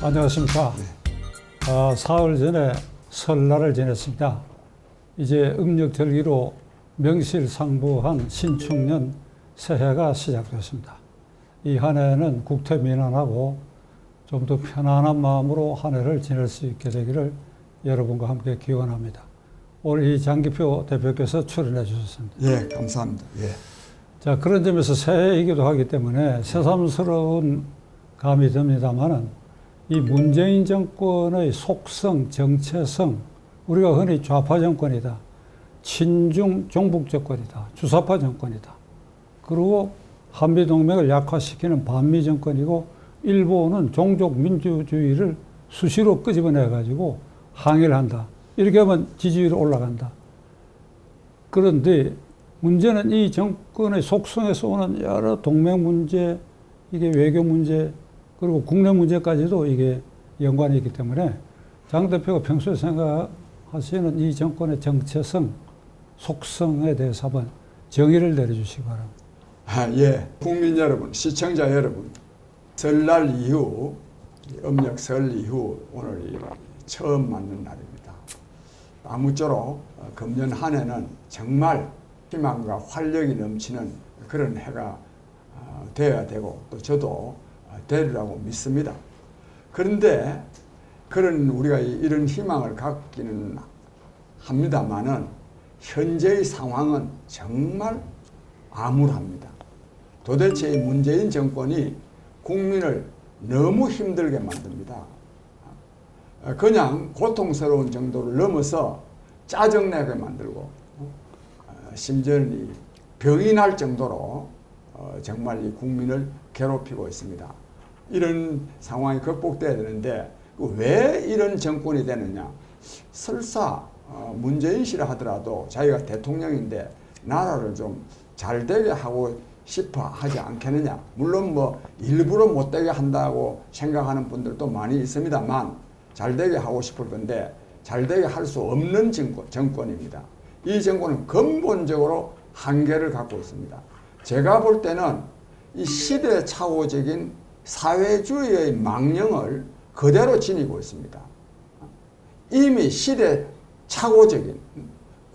안녕하십니까. 사흘 전에 설날을 지냈습니다. 이제 음력절기로 명실상부한 신축년 새해가 시작됐습니다. 이 한 해는 국태민안하고 좀 더 편안한 마음으로 한 해를 지낼 수 있게 되기를 여러분과 함께 기원합니다. 오늘 이 장기표 대표께서 출연해 주셨습니다. 예, 감사합니다. 예. 자, 그런 점에서 새해이기도 하기 때문에 새삼스러운 감이 듭니다만은 이 문재인 정권의 속성, 정체성, 우리가 흔히 좌파 정권이다, 친중 종북 정권이다, 주사파 정권이다, 그리고 한미동맹을 약화시키는 반미 정권이고, 일본은 종족 민주주의를 수시로 끄집어내가지고 항의를 한다. 이렇게 하면 지지율이 올라간다. 그런데 문제는 이 정권의 속성에서 오는 여러 동맹 문제, 이게 외교 문제, 그리고 국내 문제까지도 이게 연관이 있기 때문에 장 대표가 평소에 생각하시는 이 정권의 정체성, 속성에 대해서 한번 정의를 내려주시기 바랍니다. 예. 국민 여러분, 시청자 여러분, 설날 이후, 음력 설 이후 오늘이 처음 맞는 날입니다. 아무쪼록 금년 한 해는 정말 희망과 활력이 넘치는 그런 해가 되어야 되고, 또 저도 되리라고 믿습니다. 그런데 그런 우리가 이런 희망을 갖기는 합니다만은 현재의 상황은 정말 암울합니다. 도대체 이 문재인 정권이 국민을 너무 힘들게 만듭니다. 그냥 고통스러운 정도를 넘어서 짜증내게 만들고, 심지어는 병이 날 정도로 정말 이 국민을 괴롭히고 있습니다. 이런 상황이 극복돼야 되는데 왜 이런 정권이 되느냐? 설사 문재인 씨라 하더라도 자기가 대통령인데 나라를 좀 잘되게 하고 싶어 하지 않겠느냐? 물론 뭐 일부러 못되게 한다고 생각하는 분들도 많이 있습니다만 잘되게 하고 싶을 건데 잘되게 할 수 없는 정권입니다. 이 정권은 근본적으로 한계를 갖고 있습니다. 제가 볼 때는 이 시대착오적인 사회주의의 망령을 그대로 지니고 있습니다. 이미 시대착오적인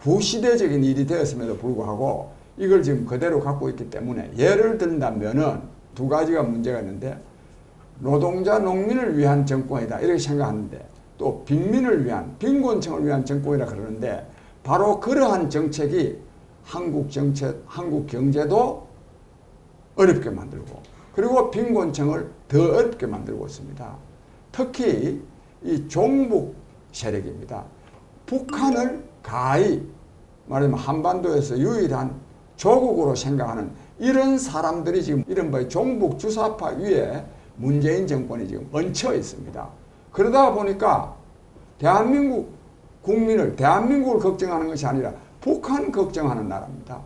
구시대적인 일이 되었음에도 불구하고 이걸 지금 그대로 갖고 있기 때문에, 예를 든다면은 두 가지가 문제가 있는데, 노동자 농민을 위한 정권이다 이렇게 생각하는데, 또 빈민을 위한, 빈곤층을 위한 정권이라 그러는데, 바로 그러한 정책이 한국 경제도 어렵게 만들고, 그리고 빈곤층을 더 어렵게 만들고 있습니다. 특히 이 종북 세력입니다. 북한을 가히 말하면 한반도에서 유일한 조국으로 생각하는 이런 사람들이 지금 이른바 종북 주사파 위에 문재인 정권이 지금 얹혀 있습니다. 그러다 보니까 대한민국을 걱정하는 것이 아니라 북한 걱정하는 나라입니다.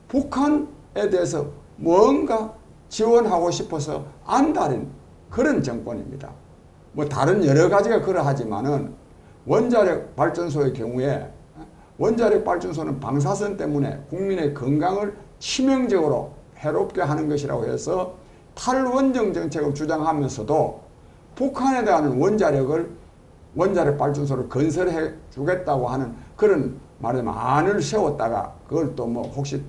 북한에 대해서 뭔가 지원하고 싶어서 안달인 그런 정권입니다. 뭐 다른 여러 가지가 그러하지만은 원자력 발전소의 경우에, 원자력 발전소는 방사선 때문에 국민의 건강을 치명적으로 해롭게 하는 것이라고 해서 탈원전 정책을 주장하면서도 북한에 대한 원자력 발전소를 건설해 주겠다고 하는 그런 말하자면 안을 세웠다가 그걸 또 뭐 혹시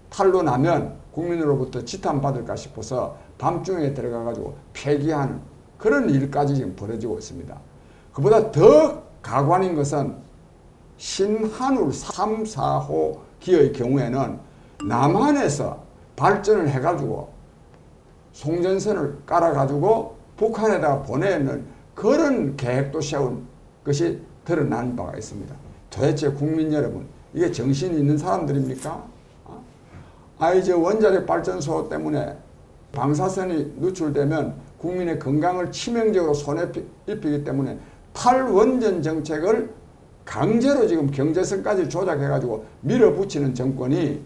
탈로 나면 국민으로부터 지탄받을까 싶어서 밤중에 들어가가지고 폐기하는 그런 일까지 지금 벌어지고 있습니다. 그보다 더 가관인 것은 신한울 3, 4호 기의 경우에는 남한에서 발전을 해가지고 송전선을 깔아가지고 북한에다가 보내는 그런 계획도 세운 것이 드러난 바가 있습니다. 도대체 국민 여러분, 이게 정신이 있는 사람들입니까? 이제 원자력 발전소 때문에 방사선이 누출되면 국민의 건강을 치명적으로 손해 입히기 때문에 탈원전 정책을 강제로 지금 경제성까지 조작해가지고 밀어붙이는 정권이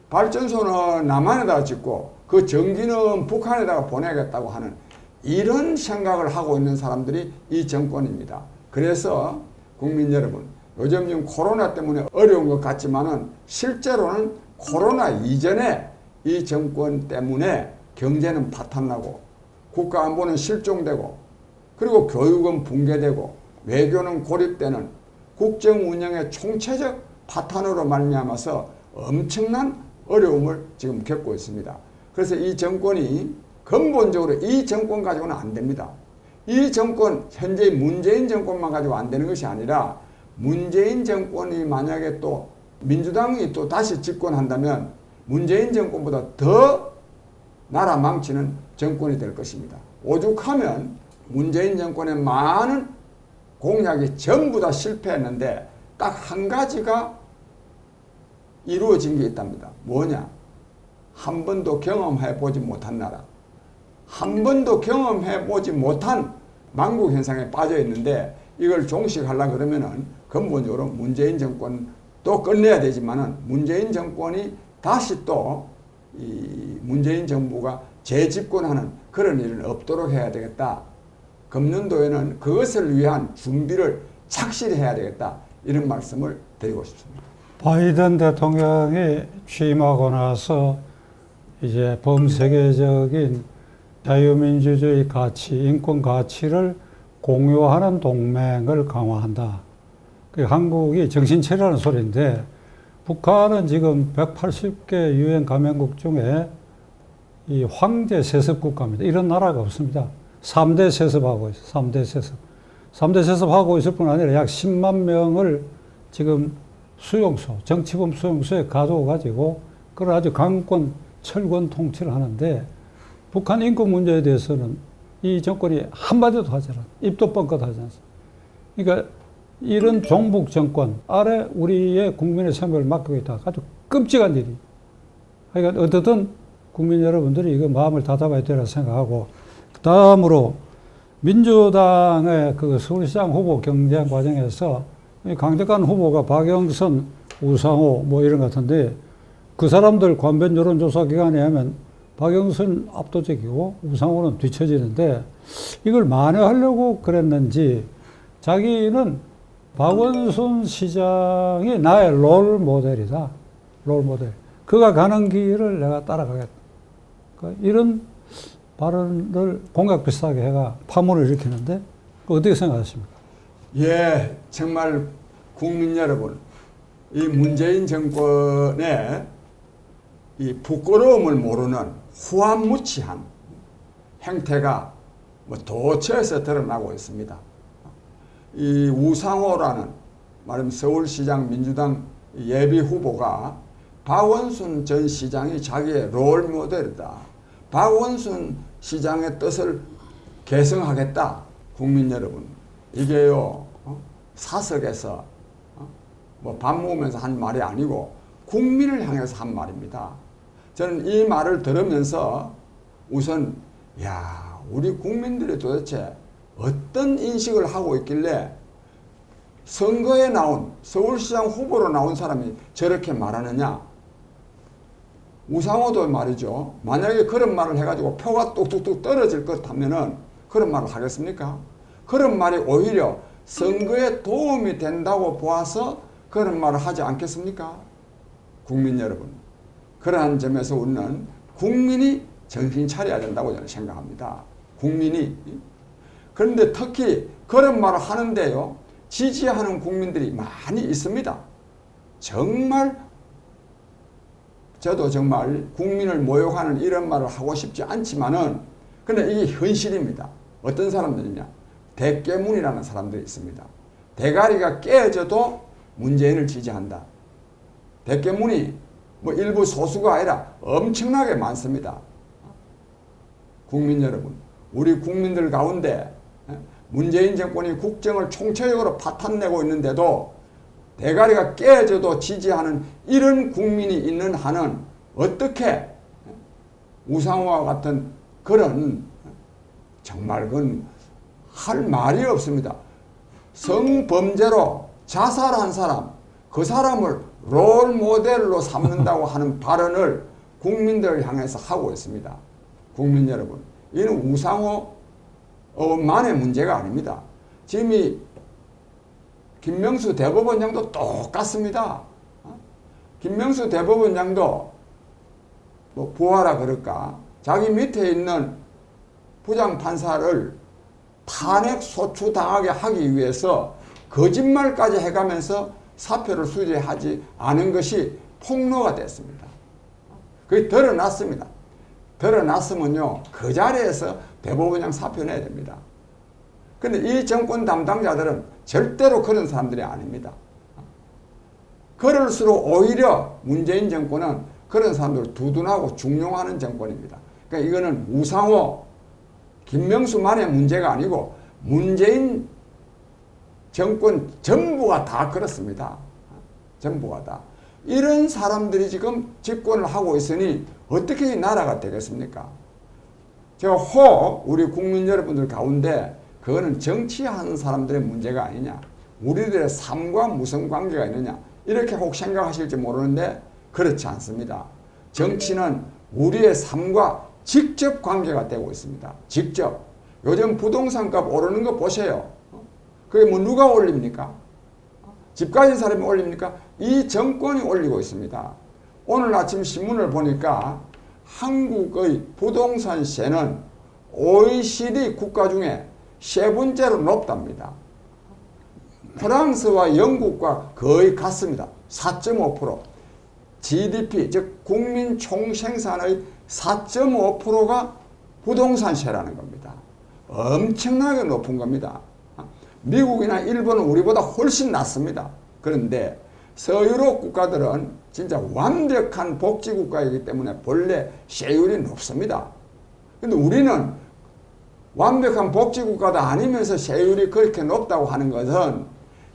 발전소는 남한에다가 짓고 그 전기는 북한에다가 보내겠다고 하는 이런 생각을 하고 있는 사람들이 이 정권입니다. 그래서 국민 여러분, 요즘 지금 코로나 때문에 어려운 것 같지만은 실제로는 코로나 이전에 이 정권 때문에 경제는 파탄나고 국가 안보는 실종되고 그리고 교육은 붕괴되고 외교는 고립되는 국정 운영의 총체적 파탄으로 말미암아서 엄청난 어려움을 지금 겪고 있습니다. 그래서 이 정권이 근본적으로 이 정권 가지고는 안 됩니다. 이 정권, 현재 문재인 정권만 가지고 안 되는 것이 아니라 문재인 정권이 만약에 또 민주당이 또 다시 집권한다면 문재인 정권보다 더 나라 망치는 정권이 될 것입니다. 오죽하면 문재인 정권의 많은 공약이 전부 다 실패했는데 딱 한 가지가 이루어진 게 있답니다. 뭐냐? 한 번도 경험해 보지 못한 나라. 한 번도 경험해 보지 못한 망국 현상에 빠져 있는데 이걸 종식하려고 그러면은 근본적으로 문재인 정권도 끝내야 되지만은 문재인 정권이 다시 또 이 문재인 정부가 재집권하는 그런 일은 없도록 해야 되겠다. 금년도에는 그것을 위한 준비를 착실히 해야 되겠다. 이런 말씀을 드리고 싶습니다. 바이든 대통령이 취임하고 나서 이제 범세계적인 자유민주주의 가치, 인권 가치를 공유하는 동맹을 강화한다. 그 한국이 정신 차리라는 소리인데 북한은 지금 180개 유엔 가맹국 중에 이 황제 세습 국가입니다. 이런 나라가 없습니다. 3대 세습하고 있어요. 3대 세습. 3대 세습하고 있을 뿐 아니라 약 10만 명을 지금 수용소, 정치범 수용소에 가둬가지고 그걸 아주 강권, 철권 통치를 하는데 북한 인권 문제에 대해서는 이 정권이 한마디도 하지 않아요. 입도 뻥끗 하지 않습니다. 그러니까 이런 종북 정권 아래 우리의 국민의 생명을 맡기고 있다. 아주 끔찍한 일이. 그러니까 어떻든 국민 여러분들이 이거 마음을 다잡아야 되라 생각하고 다음으로 민주당의 그 서울시장 후보 경쟁 과정에서 강력한 후보가 박영선, 우상호 뭐 이런 것 같은데 그 사람들 관변 여론조사 기관에 하면 박영선 압도적이고 우상호는 뒤처지는데 이걸 만회하려고 그랬는지 자기는 박원순 시장이 나의 롤 모델이다. 롤 모델. 그가 가는 길을 내가 따라가겠다. 그러니까 이런 발언을 공약 비슷하게 해가 파문을 일으키는데 어떻게 생각하십니까? 예, 정말 국민 여러분, 이 문재인 정권의 이 부끄러움을 모르는 후한무치한 행태가 뭐 도처에서 드러나고 있습니다. 이 우상호라는 말하면 서울시장 민주당 예비 후보가 박원순 전 시장이 자기의 롤 모델이다. 박원순 시장의 뜻을 계승하겠다. 국민 여러분, 이게요 사석에서 뭐 밥 먹으면서 한 말이 아니고 국민을 향해서 한 말입니다. 저는 이 말을 들으면서 우선 야, 우리 국민들이 도대체 어떤 인식을 하고 있길래 선거에 나온 서울시장 후보로 나온 사람이 저렇게 말하느냐. 우상호도 말이죠. 만약에 그런 말을 해가지고 표가 뚝뚝뚝 떨어질 것 같으면은 그런 말을 하겠습니까? 그런 말이 오히려 선거에 도움이 된다고 보아서 그런 말을 하지 않겠습니까? 국민 여러분, 그러한 점에서 우리는 국민이 정신 차려야 된다고 저는 생각합니다. 국민이. 그런데 특히 그런 말을 하는데요, 지지하는 국민들이 많이 있습니다. 정말 저도 정말 국민을 모욕하는 이런 말을 하고 싶지 않지만은 근데 이게 현실입니다. 어떤 사람들이냐, 대깨문이라는 사람들이 있습니다. 대가리가 깨져도 문재인을 지지한다. 대깨문이 뭐 일부 소수가 아니라 엄청나게 많습니다. 국민 여러분, 우리 국민들 가운데 문재인 정권이 국정을 총체적으로 파탄내고 있는데도 대가리가 깨져도 지지하는 이런 국민이 있는 한은 어떻게 우상호와 같은 그런 정말 그건 할 말이 없습니다. 성범죄로 자살한 사람, 그 사람을 롤 모델로 삼는다고 하는 발언을 국민들을 향해서 하고 있습니다. 국민 여러분, 이는 우상호만의 문제가 아닙니다. 지금 이 김명수 대법원장도 똑같습니다. 김명수 대법원장도 뭐 부하라 그럴까, 자기 밑에 있는 부장판사를 탄핵 소추당하게 하기 위해서 거짓말까지 해가면서 사표를 수리하지 않은 것이 폭로가 됐습니다. 그게 드러났습니다. 드러났으면요, 그 자리에서 대법원장 사표 내야 됩니다. 근데 이 정권 담당자들은 절대로 그런 사람들이 아닙니다. 그럴수록 오히려 문재인 정권은 그런 사람들을 두둔하고 중용하는 정권입니다. 그러니까 이거는 우상호, 김명수만의 문제가 아니고 문재인 정권 전부가 다 그렇습니다. 전부가 다. 이런 사람들이 지금 집권을 하고 있으니 어떻게 이 나라가 되겠습니까? 제가 우리 국민 여러분들 가운데 그거는 정치하는 사람들의 문제가 아니냐, 우리들의 삶과 무슨 관계가 있느냐, 이렇게 혹 생각하실지 모르는데 그렇지 않습니다. 정치는 우리의 삶과 직접 관계가 되고 있습니다. 직접. 요즘 부동산 값 오르는 거 보세요. 그게 뭐 누가 올립니까? 집 가진 사람이 올립니까? 이 정권이 올리고 있습니다. 오늘 아침 신문을 보니까 한국의 부동산 세는 OECD 국가 중에 세 번째로 높답니다. 프랑스와 영국과 거의 같습니다. 4.5%. GDP, 즉 국민 총생산의 4.5%가 부동산세라는 겁니다. 엄청나게 높은 겁니다. 미국이나 일본은 우리보다 훨씬 낮습니다. 그런데 서유럽 국가들은 진짜 완벽한 복지국가이기 때문에 본래 세율이 높습니다. 근데 우리는 완벽한 복지국가도 아니면서 세율이 그렇게 높다고 하는 것은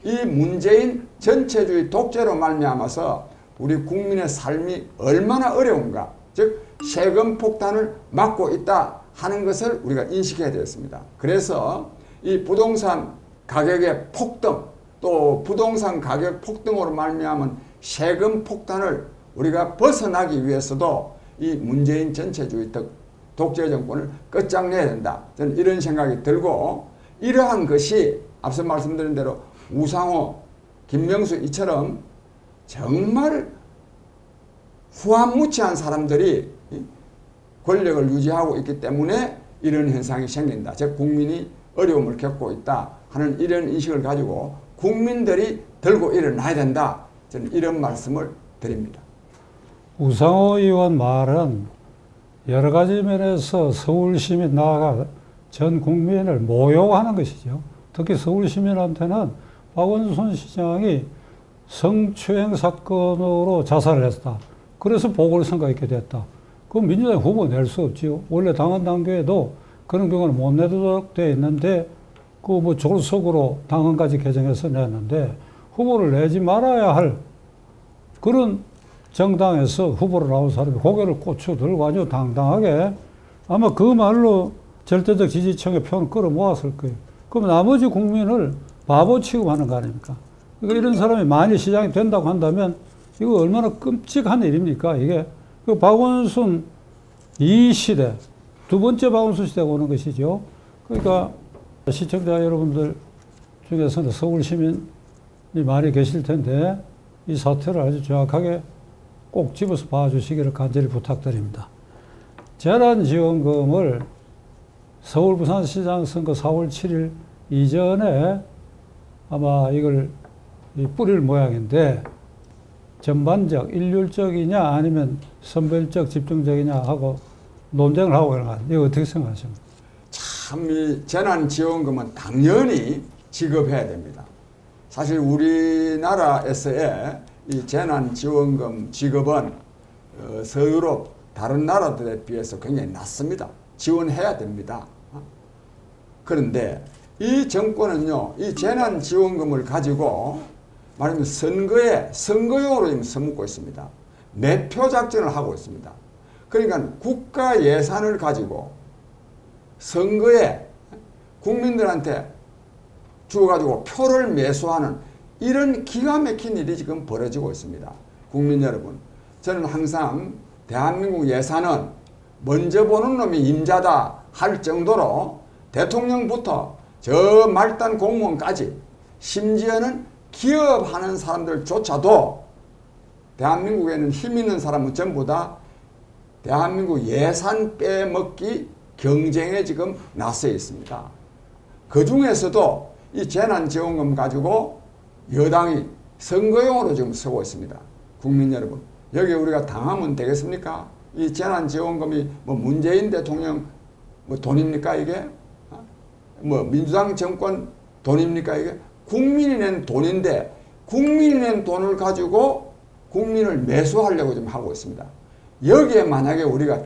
이 문재인 전체주의 독재로 말미암아서 우리 국민의 삶이 얼마나 어려운가, 즉 세금 폭탄을 맞고 있다 하는 것을 우리가 인식해야 되겠습니다. 그래서 이 부동산 가격의 폭등, 또 부동산 가격 폭등으로 말미암은 세금 폭탄을 우리가 벗어나기 위해서도 이 문재인 전체주의 독재 정권을 끝장내야 된다. 저는 이런 생각이 들고, 이러한 것이 앞서 말씀드린 대로 우상호, 김명수 이처럼 정말 후한무치한 사람들이 권력을 유지하고 있기 때문에 이런 현상이 생긴다. 즉 국민이 어려움을 겪고 있다 하는 이런 인식을 가지고 국민들이 들고 일어나야 된다. 저는 이런 말씀을 드립니다. 우상호 의원 말은 여러 가지 면에서 서울시민 나아가 전 국민을 모욕하는 것이죠. 특히 서울시민한테는 박원순 시장이 성추행 사건으로 자살을 했다. 그래서 보궐선거가 있게 됐다. 그럼 민주당 후보 낼 수 없지요. 원래 당헌 당규에도 그런 경우는 못 내도록 되어 있는데, 그 뭐 졸속으로 당헌까지 개정해서 냈는데, 후보를 내지 말아야 할 그런 정당에서 후보로 나온 사람이 고개를 꽂혀 들고 아주 당당하게 아마 그 말로 절대적 지지층의 표를 끌어모았을 거예요. 그럼 나머지 국민을 바보 취급하는 거 아닙니까? 그러니까 이런 사람이 많이 시장이 된다고 한다면 이거 얼마나 끔찍한 일입니까? 이게 그 박원순 이 시대, 두 번째 박원순 시대가 오는 것이죠. 그러니까 시청자 여러분들 중에서는 서울 시민이 많이 계실 텐데 이 사태를 아주 정확하게 꼭 집어서 봐주시기를 간절히 부탁드립니다. 재난지원금을 서울 부산시장 선거 4월 7일 이전에 아마 이걸 뿌릴 모양인데, 전반적, 일률적이냐 아니면 선별적, 집중적이냐 하고 논쟁을 하고 그런 거 아니에요. 이거 어떻게 생각하십니까? 참, 이 재난지원금은 당연히 지급해야 됩니다. 사실 우리나라에서의 이 재난지원금 지급은 서유럽 다른 나라들에 비해서 굉장히 낮습니다. 지원해야 됩니다. 그런데 이 정권은요, 이 재난지원금을 가지고 말하면 선거용으로 지금 써먹고 있습니다. 매표 작전을 하고 있습니다. 그러니까 국가 예산을 가지고 선거에 국민들한테 주어가지고 표를 매수하는 이런 기가 막힌 일이 지금 벌어지고 있습니다. 국민 여러분, 저는 항상 대한민국 예산은 먼저 보는 놈이 임자다 할 정도로 대통령부터 저 말단 공무원까지, 심지어는 기업하는 사람들조차도 대한민국에는 힘 있는 사람은 전부 다 대한민국 예산 빼먹기 경쟁에 지금 나서 있습니다. 그 중에서도 이 재난지원금 가지고 여당이 선거용으로 지금 쓰고 있습니다. 국민 여러분, 여기 우리가 당하면 되겠습니까? 이 재난지원금이 뭐 문재인 대통령 뭐 돈입니까 이게? 뭐 민주당 정권 돈입니까 이게? 국민이 낸 돈인데 국민이 낸 돈을 가지고 국민을 매수하려고 지금 하고 있습니다. 여기에 만약에 우리가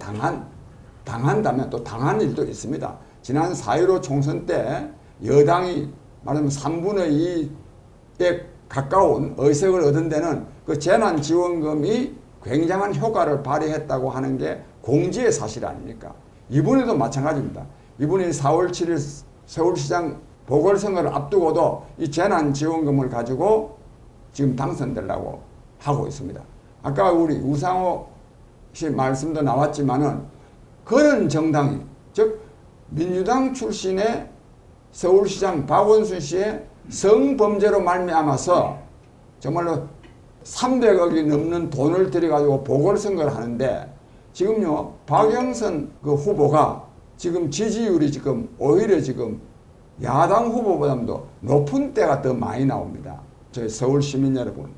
당한다면 또 당한 일도 있습니다. 지난 4.15 총선 때 여당이 말하자면 3분의 2에 가까운 의석을 얻은 데는 그 재난지원금이 굉장한 효과를 발휘했다고 하는 게 공지의 사실 아닙니까? 이번에도 마찬가지입니다. 이번에 4월 7일 서울시장 보궐선거를 앞두고도 이 재난지원금을 가지고 지금 당선되려고 하고 있습니다. 아까 우리 우상호 씨 말씀도 나왔지만은 그런 정당이, 즉 민주당 출신의 서울시장 박원순 씨의 성범죄로 말미암아서 정말로 300억이 넘는 돈을 들여가지고 보궐선거를 하는데 지금요 박영선 그 후보가 지금 지지율이 지금 오히려 지금 야당 후보보다도 높은 때가 더 많이 나옵니다. 저희 서울 시민 여러분,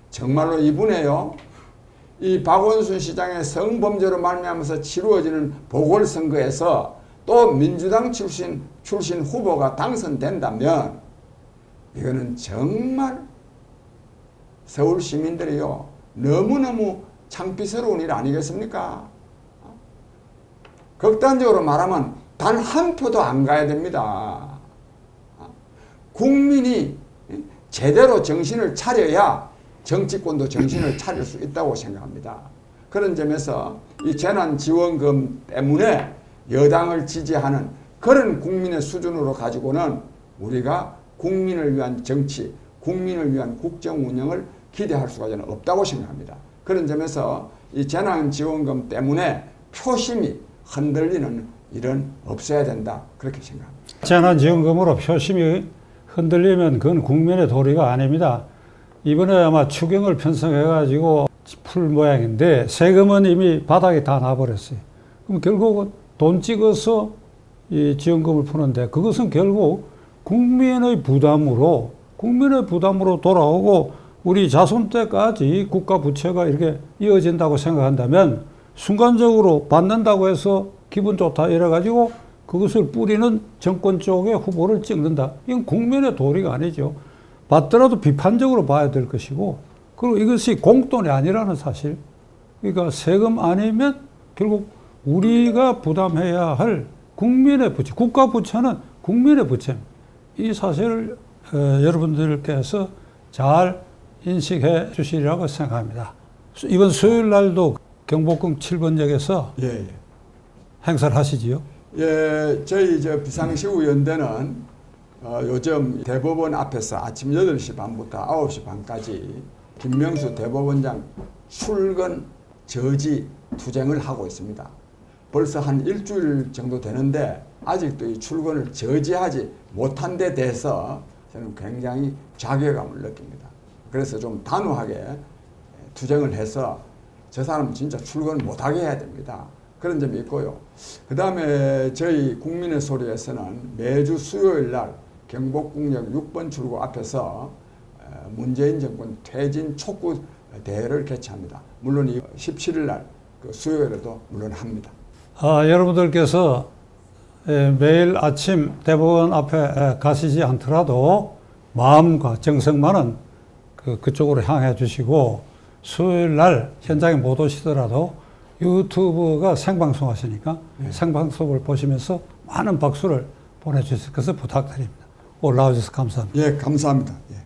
정말로 이분에요 이 박원순 시장의 성범죄로 말미암아서 치루어지는 보궐선거에서 또 민주당 출신 후보가 당선된다면 이거는 정말 서울 시민들이요 너무너무 창피스러운 일 아니겠습니까? 극단적으로 말하면 단 한 표도 안 가야 됩니다. 국민이 제대로 정신을 차려야 정치권도 정신을 차릴 수 있다고 생각합니다. 그런 점에서 이 재난지원금 때문에 여당을 지지하는 그런 국민의 수준으로 가지고는 우리가 국민을 위한 정치, 국민을 위한 국정 운영을 기대할 수가 저는 없다고 생각합니다. 그런 점에서 이 재난지원금 때문에 표심이 흔들리는 일은 없어야 된다, 그렇게 생각합니다. 재난지원금으로 표심이 흔들리면 그건 국민의 도리가 아닙니다. 이번에 아마 추경을 편성해가지고 풀 모양인데 세금은 이미 바닥에 다 나버렸어요. 그럼 결국은 돈 찍어서 이 지원금을 푸는데 그것은 결국 국민의 부담으로 돌아오고 우리 자손 때까지 국가 부채가 이렇게 이어진다고 생각한다면 순간적으로 받는다고 해서 기분 좋다 이래가지고 그것을 뿌리는 정권 쪽의 후보를 찍는다. 이건 국민의 도리가 아니죠. 받더라도 비판적으로 봐야 될 것이고, 그리고 이것이 공돈이 아니라는 사실. 그러니까 세금 아니면 결국 우리가 부담해야 할 국민의 부채, 국가 부채는 국민의 부채입니다. 이 사실을 여러분들께서 잘 인식해 주시리라고 생각합니다. 이번 수요일 날도 경복궁 7번역에서 예. 행사를 하시지요? 예, 저희 비상시의원대는 요즘 대법원 앞에서 아침 8시 반부터 9시 반까지 김명수 대법원장 출근 저지 투쟁을 하고 있습니다. 벌써 한 일주일 정도 되는데 아직도 이 출근을 저지하지 못한 데 대해서 저는 굉장히 자괴감을 느낍니다. 그래서 좀 단호하게 투쟁을 해서 저 사람 진짜 출근 못하게 해야 됩니다. 그런 점이 있고요. 그 다음에 저희 국민의 소리에서는 매주 수요일 날 경복궁역 6번 출구 앞에서 문재인 정권 퇴진 촉구 대회를 개최합니다. 물론 이 17일 날 그 수요일에도 물론 합니다. 여러분들께서 매일 아침 대법원 앞에 가시지 않더라도 마음과 정성만은 그쪽으로 향해 주시고 수요일 날 현장에 못 오시더라도 유튜브가 생방송 하시니까 생방송을 보시면서 많은 박수를 보내주실 것을 부탁드립니다. 올라와주셔서 감사합니다. 예, 감사합니다. 예.